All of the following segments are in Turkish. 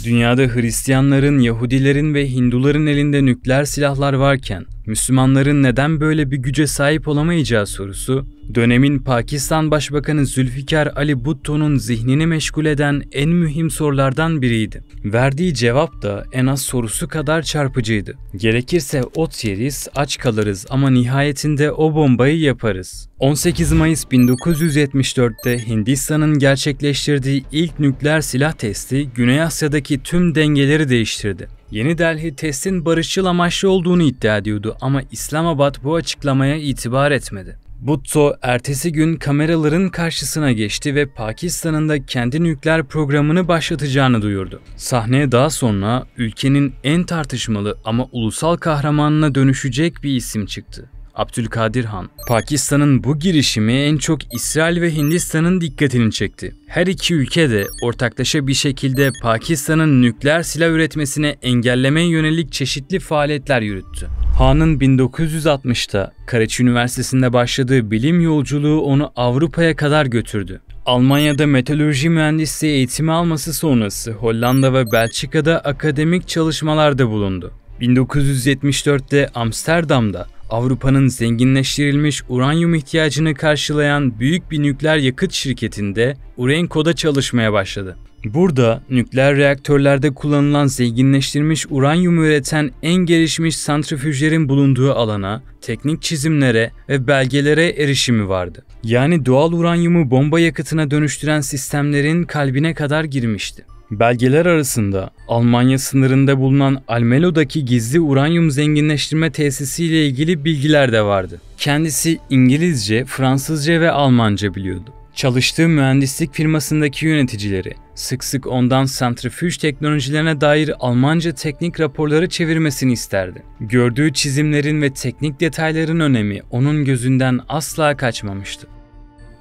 Dünyada Hristiyanların, Yahudilerin ve Hinduların elinde nükleer silahlar varken Müslümanların neden böyle bir güce sahip olamayacağı sorusu, dönemin Pakistan Başbakanı Zülfikar Ali Bhutto'nun zihnini meşgul eden en mühim sorulardan biriydi. Verdiği cevap da en az sorusu kadar çarpıcıydı. Gerekirse ot yeriz, aç kalırız ama nihayetinde o bombayı yaparız. 18 Mayıs 1974'te Hindistan'ın gerçekleştirdiği ilk nükleer silah testi Güney Asya'daki tüm dengeleri değiştirdi. Yeni Delhi testin barışçıl amaçlı olduğunu iddia ediyordu ama İslamabad bu açıklamaya itibar etmedi. Bhutto ertesi gün kameraların karşısına geçti ve Pakistan'ın da kendi nükleer programını başlatacağını duyurdu. Sahneye daha sonra ülkenin en tartışmalı ama ulusal kahramanına dönüşecek bir isim çıktı. Abdülkadir Han. Pakistan'ın bu girişimi en çok İsrail ve Hindistan'ın dikkatini çekti. Her iki ülke de ortaklaşa bir şekilde Pakistan'ın nükleer silah üretmesine engellemeye yönelik çeşitli faaliyetler yürüttü. Han'ın 1960'ta Karachi Üniversitesi'nde başladığı bilim yolculuğu onu Avrupa'ya kadar götürdü. Almanya'da metalürji mühendisliği eğitimi alması sonrası Hollanda ve Belçika'da akademik çalışmalarda bulundu. 1974'te Amsterdam'da Avrupa'nın zenginleştirilmiş uranyum ihtiyacını karşılayan büyük bir nükleer yakıt şirketinde Urenco'da çalışmaya başladı. Burada nükleer reaktörlerde kullanılan zenginleştirilmiş uranyumu üreten en gelişmiş santrifüjlerin bulunduğu alana, teknik çizimlere ve belgelere erişimi vardı. Yani doğal uranyumu bomba yakıtına dönüştüren sistemlerin kalbine kadar girmişti. Belgeler arasında Almanya sınırında bulunan Almelo'daki gizli uranyum zenginleştirme tesisiyle ilgili bilgiler de vardı. Kendisi İngilizce, Fransızca ve Almanca biliyordu. Çalıştığı mühendislik firmasındaki yöneticileri sık sık ondan santrifüj teknolojilerine dair Almanca teknik raporları çevirmesini isterdi. Gördüğü çizimlerin ve teknik detayların önemi onun gözünden asla kaçmamıştı.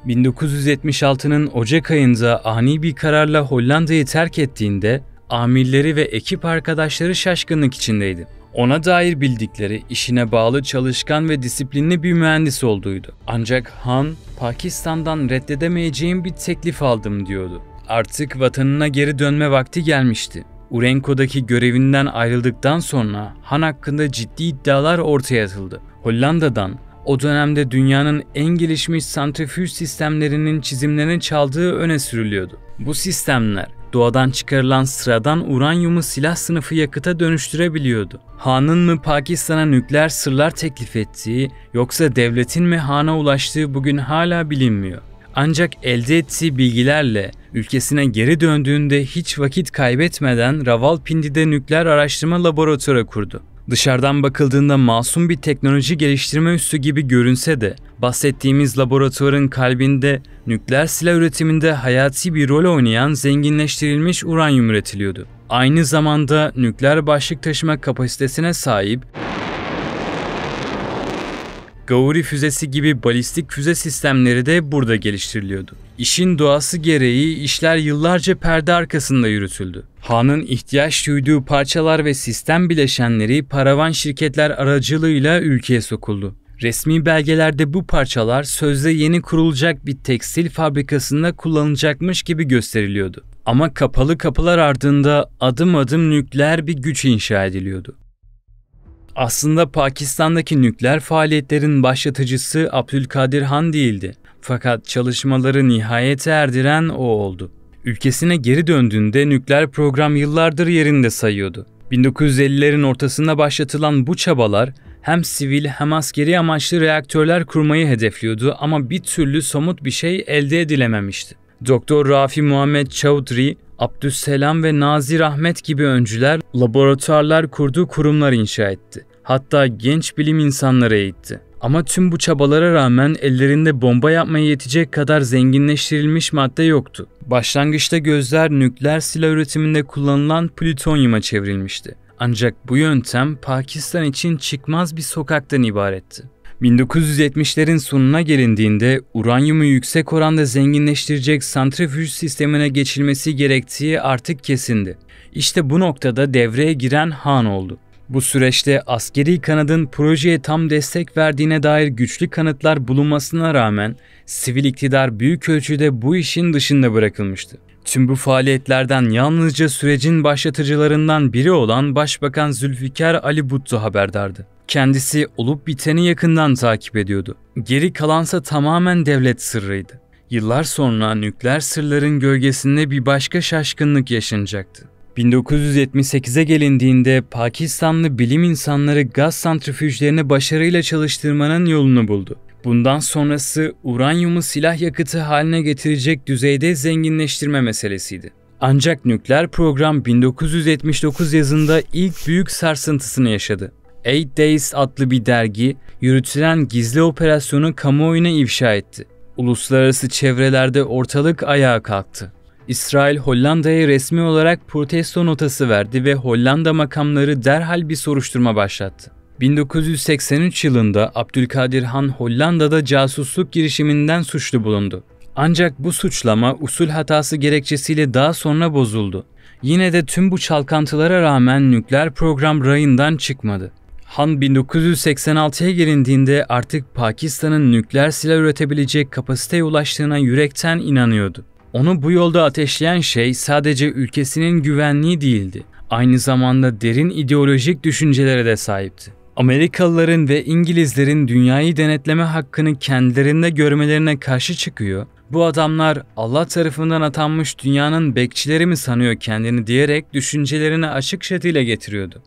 1976'nın Ocak ayında ani bir kararla Hollanda'yı terk ettiğinde amirleri ve ekip arkadaşları şaşkınlık içindeydi. Ona dair bildikleri işine bağlı, çalışkan ve disiplinli bir mühendis olduğuydu. Ancak Han, Pakistan'dan reddedemeyeceğim bir teklif aldım diyordu. Artık vatanına geri dönme vakti gelmişti. Urenco'daki görevinden ayrıldıktan sonra Han hakkında ciddi iddialar ortaya atıldı. Hollanda'dan o dönemde dünyanın en gelişmiş santrifüj sistemlerinin çizimlerini çaldığı öne sürülüyordu. Bu sistemler doğadan çıkarılan sıradan uranyumu silah sınıfı yakıta dönüştürebiliyordu. Han'ın mı Pakistan'a nükleer sırlar teklif ettiği yoksa devletin mi Han'a ulaştığı bugün hala bilinmiyor. Ancak elde ettiği bilgilerle ülkesine geri döndüğünde hiç vakit kaybetmeden Rawalpindi'de nükleer araştırma laboratuvarı kurdu. Dışarıdan bakıldığında masum bir teknoloji geliştirme üssü gibi görünse de bahsettiğimiz laboratuvarın kalbinde nükleer silah üretiminde hayati bir rol oynayan zenginleştirilmiş uranyum üretiliyordu. Aynı zamanda nükleer başlık taşıma kapasitesine sahip Gauri füzesi gibi balistik füze sistemleri de burada geliştiriliyordu. İşin doğası gereği işler yıllarca perde arkasında yürütüldü. Han'ın ihtiyaç duyduğu parçalar ve sistem bileşenleri paravan şirketler aracılığıyla ülkeye sokuldu. Resmi belgelerde bu parçalar sözde yeni kurulacak bir tekstil fabrikasında kullanılacakmış gibi gösteriliyordu. Ama kapalı kapılar ardında adım adım nükleer bir güç inşa ediliyordu. Aslında Pakistan'daki nükleer faaliyetlerin başlatıcısı Abdülkadir Han değildi. Fakat çalışmaları nihayete erdiren o oldu. Ülkesine geri döndüğünde nükleer program yıllardır yerinde sayıyordu. 1950'lerin ortasında başlatılan bu çabalar hem sivil hem askeri amaçlı reaktörler kurmayı hedefliyordu ama bir türlü somut bir şey elde edilememişti. Dr. Rafi Muhammed Chaudhry, Abdüsselam ve Nazir Ahmet gibi öncüler laboratuvarlar kurduğu kurumlar inşa etti. Hatta genç bilim insanları eğitti. Ama tüm bu çabalara rağmen ellerinde bomba yapmaya yetecek kadar zenginleştirilmiş madde yoktu. Başlangıçta gözler nükleer silah üretiminde kullanılan plütonyuma çevrilmişti. Ancak bu yöntem Pakistan için çıkmaz bir sokaktan ibaretti. 1970'lerin sonuna gelindiğinde uranyumu yüksek oranda zenginleştirecek santrifüj sistemine geçilmesi gerektiği artık kesindi. İşte bu noktada devreye giren Han oldu. Bu süreçte askeri kanadın projeye tam destek verdiğine dair güçlü kanıtlar bulunmasına rağmen sivil iktidar büyük ölçüde bu işin dışında bırakılmıştı. Tüm bu faaliyetlerden yalnızca sürecin başlatıcılarından biri olan Başbakan Zülfikar Ali Bhutto haberdardı. Kendisi olup biteni yakından takip ediyordu. Geri kalansa tamamen devlet sırrıydı. Yıllar sonra nükleer sırların gölgesinde bir başka şaşkınlık yaşanacaktı. 1978'e gelindiğinde Pakistanlı bilim insanları gaz santrifüjlerini başarıyla çalıştırmanın yolunu buldu. Bundan sonrası uranyumu silah yakıtı haline getirecek düzeyde zenginleştirme meselesiydi. Ancak nükleer program 1979 yazında ilk büyük sarsıntısını yaşadı. 8 Days adlı bir dergi yürütülen gizli operasyonu kamuoyuna ifşa etti. Uluslararası çevrelerde ortalık ayağa kalktı. İsrail Hollanda'ya resmi olarak protesto notası verdi ve Hollanda makamları derhal bir soruşturma başlattı. 1983 yılında Abdülkadir Han Hollanda'da casusluk girişiminden suçlu bulundu. Ancak bu suçlama usul hatası gerekçesiyle daha sonra bozuldu. Yine de tüm bu çalkantılara rağmen nükleer program rayından çıkmadı. Han 1986'ya gelindiğinde artık Pakistan'ın nükleer silah üretebilecek kapasiteye ulaştığına yürekten inanıyordu. Onu bu yolda ateşleyen şey sadece ülkesinin güvenliği değildi. Aynı zamanda derin ideolojik düşüncelere de sahipti. Amerikalıların ve İngilizlerin dünyayı denetleme hakkını kendilerinde görmelerine karşı çıkıyor, bu adamlar Allah tarafından atanmış dünyanın bekçileri mi sanıyor kendini diyerek düşüncelerini açıkça dile getiriyordu.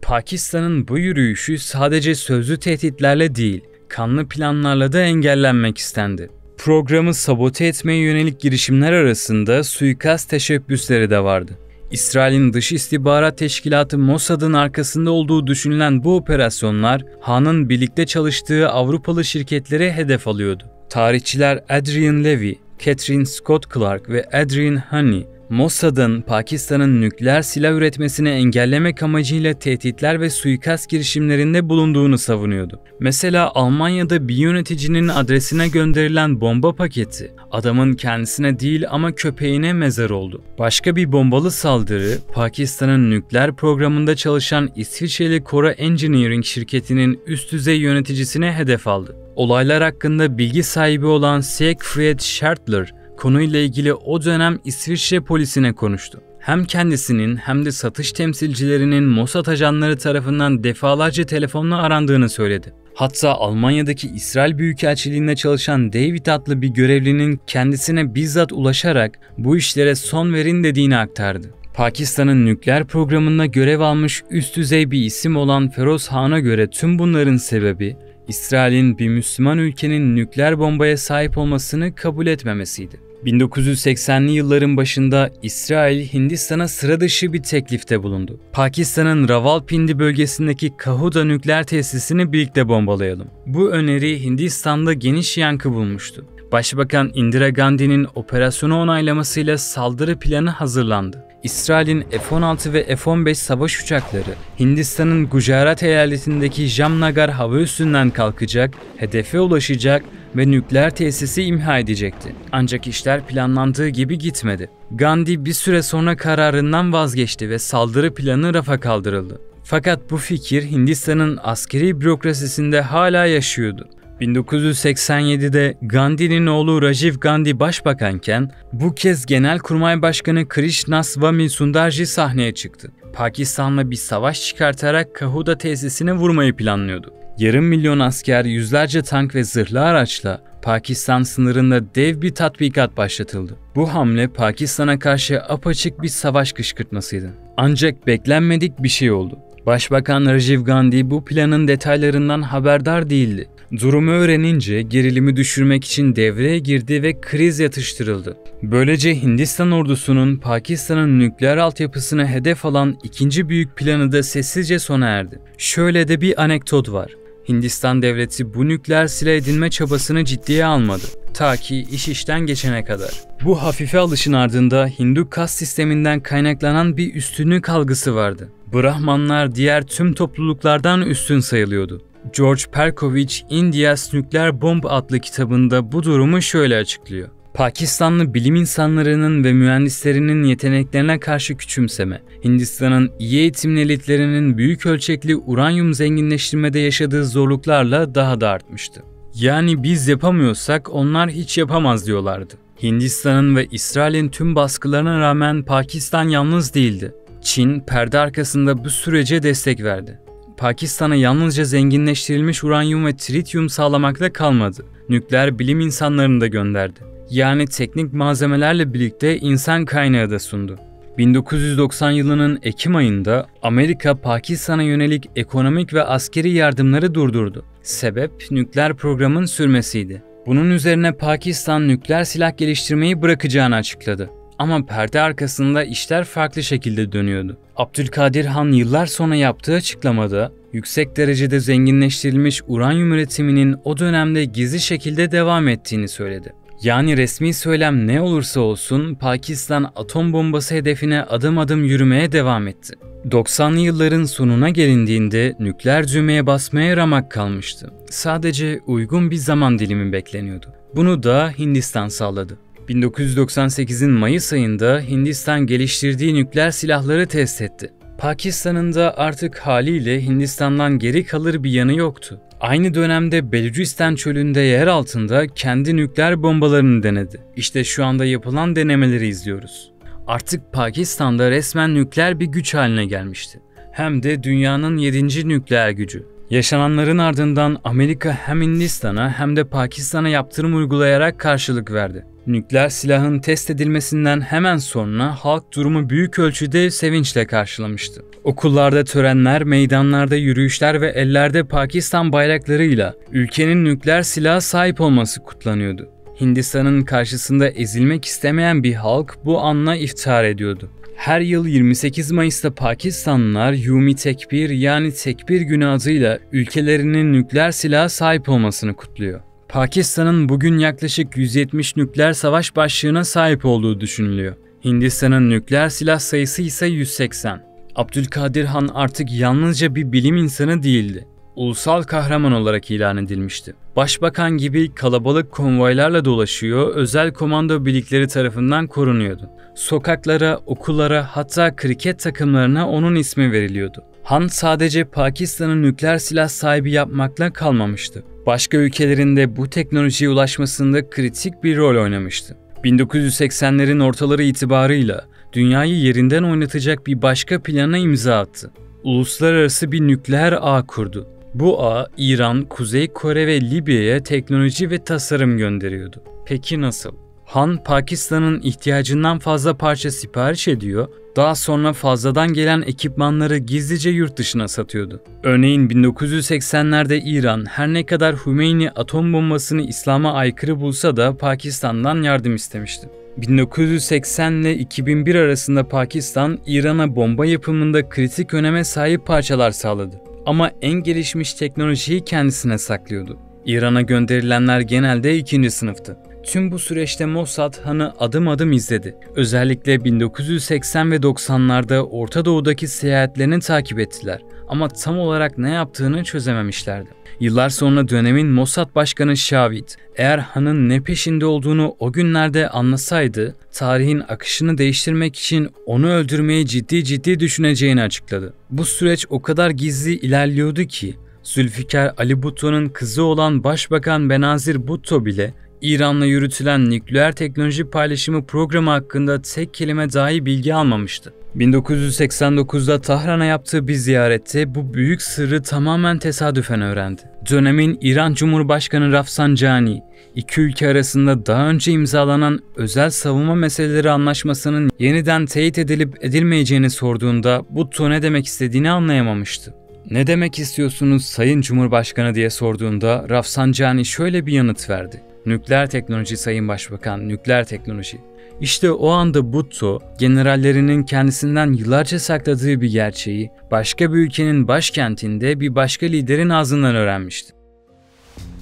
Pakistan'ın bu yürüyüşü sadece sözlü tehditlerle değil, kanlı planlarla da engellenmek istendi. Programı sabote etmeye yönelik girişimler arasında suikast teşebbüsleri de vardı. İsrail'in Dış İstihbarat Teşkilatı Mossad'ın arkasında olduğu düşünülen bu operasyonlar, Han'ın birlikte çalıştığı Avrupalı şirketlere hedef alıyordu. Tarihçiler Adrian Levy, Catherine Scott Clark ve Adrian Honey, Mossad'ın Pakistan'ın nükleer silah üretmesini engellemek amacıyla tehditler ve suikast girişimlerinde bulunduğunu savunuyordu. Mesela Almanya'da bir yöneticinin adresine gönderilen bomba paketi, adamın kendisine değil ama köpeğine mezar oldu. Başka bir bombalı saldırı, Pakistan'ın nükleer programında çalışan İsviçreli Kora Engineering şirketinin üst düzey yöneticisine hedef aldı. Olaylar hakkında bilgi sahibi olan Siegfried Schertler, konuyla ilgili o dönem İsviçre polisine konuştu. Hem kendisinin hem de satış temsilcilerinin Mossad ajanları tarafından defalarca telefonla arandığını söyledi. Hatta Almanya'daki İsrail Büyükelçiliğinde çalışan David adlı bir görevlinin kendisine bizzat ulaşarak bu işlere son verin dediğini aktardı. Pakistan'ın nükleer programında görev almış üst düzey bir isim olan Feroz Han'a göre tüm bunların sebebi, İsrail'in bir Müslüman ülkenin nükleer bombaya sahip olmasını kabul etmemesiydi. 1980'li yılların başında İsrail, Hindistan'a sıra dışı bir teklifte bulundu. Pakistan'ın Rawalpindi bölgesindeki Kahuda nükleer tesisini birlikte bombalayalım. Bu öneri Hindistan'da geniş yankı bulmuştu. Başbakan Indira Gandhi'nin operasyonu onaylamasıyla saldırı planı hazırlandı. İsrail'in F-16 ve F-15 savaş uçakları Hindistan'ın Gujarat eyaletindeki Jamnagar hava üssünden kalkacak, hedefe ulaşacak ve nükleer tesisi imha edecekti. Ancak işler planlandığı gibi gitmedi. Gandhi bir süre sonra kararından vazgeçti ve saldırı planı rafa kaldırıldı. Fakat bu fikir Hindistan'ın askeri bürokrasisinde hala yaşıyordu. 1987'de Gandhi'nin oğlu Rajiv Gandhi başbakanken bu kez Genelkurmay Başkanı Krishnaswamy Sundarji sahneye çıktı. Pakistan'la bir savaş çıkartarak Kahuda tesisine vurmayı planlıyordu. Yarım milyon asker, yüzlerce tank ve zırhlı araçla Pakistan sınırında dev bir tatbikat başlatıldı. Bu hamle Pakistan'a karşı apaçık bir savaş kışkırtmasıydı. Ancak beklenmedik bir şey oldu. Başbakan Rajiv Gandhi bu planın detaylarından haberdar değildi. Durumu öğrenince gerilimi düşürmek için devreye girdi ve kriz yatıştırıldı. Böylece Hindistan ordusunun Pakistan'ın nükleer altyapısını hedef alan ikinci büyük planı da sessizce sona erdi. Şöyle de bir anekdot var. Hindistan devleti bu nükleer silah edinme çabasını ciddiye almadı. Ta ki iş işten geçene kadar. Bu hafife alışın ardında Hindu kast sisteminden kaynaklanan bir üstünlük algısı vardı. Brahmanlar diğer tüm topluluklardan üstün sayılıyordu. George Perkovich, India's Nuclear Bomb adlı kitabında bu durumu şöyle açıklıyor. Pakistanlı bilim insanlarının ve mühendislerinin yeteneklerine karşı küçümseme, Hindistan'ın iyi eğitimli elitlerinin büyük ölçekli uranyum zenginleştirmede yaşadığı zorluklarla daha da artmıştı. Yani biz yapamıyorsak onlar hiç yapamaz diyorlardı. Hindistan'ın ve İsrail'in tüm baskılarına rağmen Pakistan yalnız değildi. Çin perde arkasında bu sürece destek verdi. Pakistan'a yalnızca zenginleştirilmiş uranyum ve trityum sağlamakla kalmadı. Nükleer bilim insanlarını da gönderdi. Yani teknik malzemelerle birlikte insan kaynağı da sundu. 1990 yılının Ekim ayında Amerika Pakistan'a yönelik ekonomik ve askeri yardımları durdurdu. Sebep nükleer programın sürmesiydi. Bunun üzerine Pakistan nükleer silah geliştirmeyi bırakacağını açıkladı. Ama perde arkasında işler farklı şekilde dönüyordu. Abdülkadir Han yıllar sonra yaptığı açıklamada yüksek derecede zenginleştirilmiş uranyum üretiminin o dönemde gizli şekilde devam ettiğini söyledi. Yani resmi söylem ne olursa olsun Pakistan atom bombası hedefine adım adım yürümeye devam etti. 90'lı yılların sonuna gelindiğinde nükleer düğmeye basmaya ramak kalmıştı. Sadece uygun bir zaman dilimi bekleniyordu. Bunu da Hindistan sağladı. 1998'in Mayıs ayında Hindistan geliştirdiği nükleer silahları test etti. Pakistan'ın da artık haliyle Hindistan'dan geri kalır bir yanı yoktu. Aynı dönemde Belucistan çölünde yer altında kendi nükleer bombalarını denedi. İşte şu anda yapılan denemeleri izliyoruz. Artık Pakistan'da resmen nükleer bir güç haline gelmişti. Hem de dünyanın 7. nükleer gücü. Yaşananların ardından Amerika hem Hindistan'a hem de Pakistan'a yaptırım uygulayarak karşılık verdi. Nükleer silahın test edilmesinden hemen sonra halk durumu büyük ölçüde sevinçle karşılamıştı. Okullarda törenler, meydanlarda yürüyüşler ve ellerde Pakistan bayraklarıyla ülkenin nükleer silaha sahip olması kutlanıyordu. Hindistan'ın karşısında ezilmek istemeyen bir halk bu anla iftihar ediyordu. Her yıl 28 Mayıs'ta Pakistanlılar Yumi Tekbir yani Tekbir Günü adıyla ülkelerinin nükleer silaha sahip olmasını kutluyor. Pakistan'ın bugün yaklaşık 170 nükleer savaş başlığına sahip olduğu düşünülüyor. Hindistan'ın nükleer silah sayısı ise 180. Abdülkadir Han artık yalnızca bir bilim insanı değildi. Ulusal kahraman olarak ilan edilmişti. Başbakan gibi kalabalık konvoylarla dolaşıyor, özel komando birlikleri tarafından korunuyordu. Sokaklara, okullara hatta kriket takımlarına onun ismi veriliyordu. Han sadece Pakistan'ın nükleer silah sahibi yapmakla kalmamıştı. Başka ülkelerin de bu teknolojiye ulaşmasında kritik bir rol oynamıştı. 1980'lerin ortaları itibarıyla dünyayı yerinden oynatacak bir başka plana imza attı. Uluslararası bir nükleer ağ kurdu. Bu ağ İran, Kuzey Kore ve Libya'ya teknoloji ve tasarım gönderiyordu. Peki nasıl? Han, Pakistan'ın ihtiyacından fazla parça sipariş ediyor, daha sonra fazladan gelen ekipmanları gizlice yurt dışına satıyordu. Örneğin 1980'lerde İran her ne kadar Hümeyni atom bombasını İslam'a aykırı bulsa da Pakistan'dan yardım istemişti. 1980 ile 2001 arasında Pakistan, İran'a bomba yapımında kritik öneme sahip parçalar sağladı. Ama en gelişmiş teknolojiyi kendisine saklıyordu. İran'a gönderilenler genelde 2. sınıftı. Tüm bu süreçte Mossad Han'ı adım adım izledi. Özellikle 1980 ve 90'larda Orta Doğu'daki seyahatlerini takip ettiler. Ama tam olarak ne yaptığını çözememişlerdi. Yıllar sonra dönemin Mossad Başkanı Şavid, eğer Han'ın ne peşinde olduğunu o günlerde anlasaydı, tarihin akışını değiştirmek için onu öldürmeyi ciddi düşüneceğini açıkladı. Bu süreç o kadar gizli ilerliyordu ki, Zülfikar Ali Bhutto'nun kızı olan Başbakan Benazir Bhutto bile İran'la yürütülen nükleer teknoloji paylaşımı programı hakkında tek kelime dahi bilgi almamıştı. 1989'da Tahran'a yaptığı bir ziyarette bu büyük sırrı tamamen tesadüfen öğrendi. Dönemin İran Cumhurbaşkanı Rafsanjani, iki ülke arasında daha önce imzalanan özel savunma meseleleri anlaşmasının yeniden teyit edilip edilmeyeceğini sorduğunda Bhutto ne demek istediğini anlayamamıştı. "Ne demek istiyorsunuz Sayın Cumhurbaşkanı?" diye sorduğunda Rafsanjani şöyle bir yanıt verdi. "Nükleer teknoloji Sayın Başbakan, nükleer teknoloji." İşte o anda Bhutto, generallerinin kendisinden yıllarca sakladığı bir gerçeği başka bir ülkenin başkentinde bir başka liderin ağzından öğrenmişti.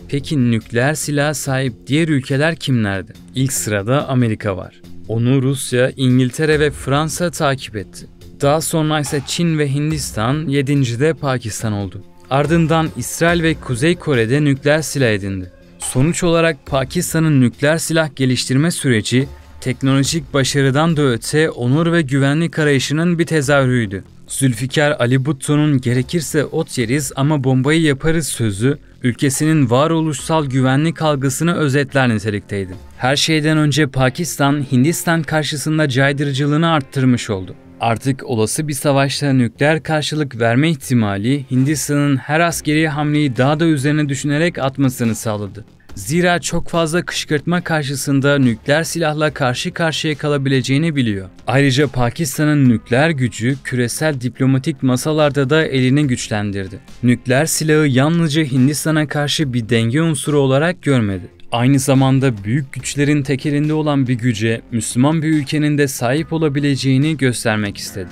Peki nükleer silaha sahip diğer ülkeler kimlerdi? İlk sırada Amerika var. Onu Rusya, İngiltere ve Fransa takip etti. Daha sonra ise Çin ve Hindistan, 7.de Pakistan oldu. Ardından İsrail ve Kuzey Kore'de nükleer silah edindi. Sonuç olarak Pakistan'ın nükleer silah geliştirme süreci teknolojik başarıdan da öte onur ve güvenlik arayışının bir tezahürüydü. Zülfikar Ali Bhutto'nun "gerekirse ot yeriz ama bombayı yaparız" sözü, ülkesinin varoluşsal güvenlik algısını özetler nitelikteydi. Her şeyden önce Pakistan, Hindistan karşısında caydırıcılığını arttırmış oldu. Artık olası bir savaşta nükleer karşılık verme ihtimali, Hindistan'ın her askeri hamleyi daha da üzerine düşünerek atmasını sağladı. Zira çok fazla kışkırtma karşısında nükleer silahla karşı karşıya kalabileceğini biliyor. Ayrıca Pakistan'ın nükleer gücü küresel diplomatik masalarda da elini güçlendirdi. Nükleer silahı yalnızca Hindistan'a karşı bir denge unsuru olarak görmedi. Aynı zamanda büyük güçlerin tekelinde olan bir güce Müslüman bir ülkenin de sahip olabileceğini göstermek istedi.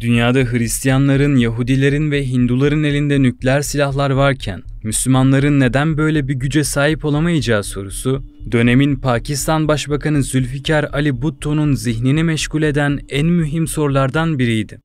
Dünyada Hristiyanların, Yahudilerin ve Hinduların elinde nükleer silahlar varken Müslümanların neden böyle bir güce sahip olamayacağı sorusu, dönemin Pakistan Başbakanı Zülfikar Ali Bhutto'nun zihnini meşgul eden en mühim sorulardan biriydi.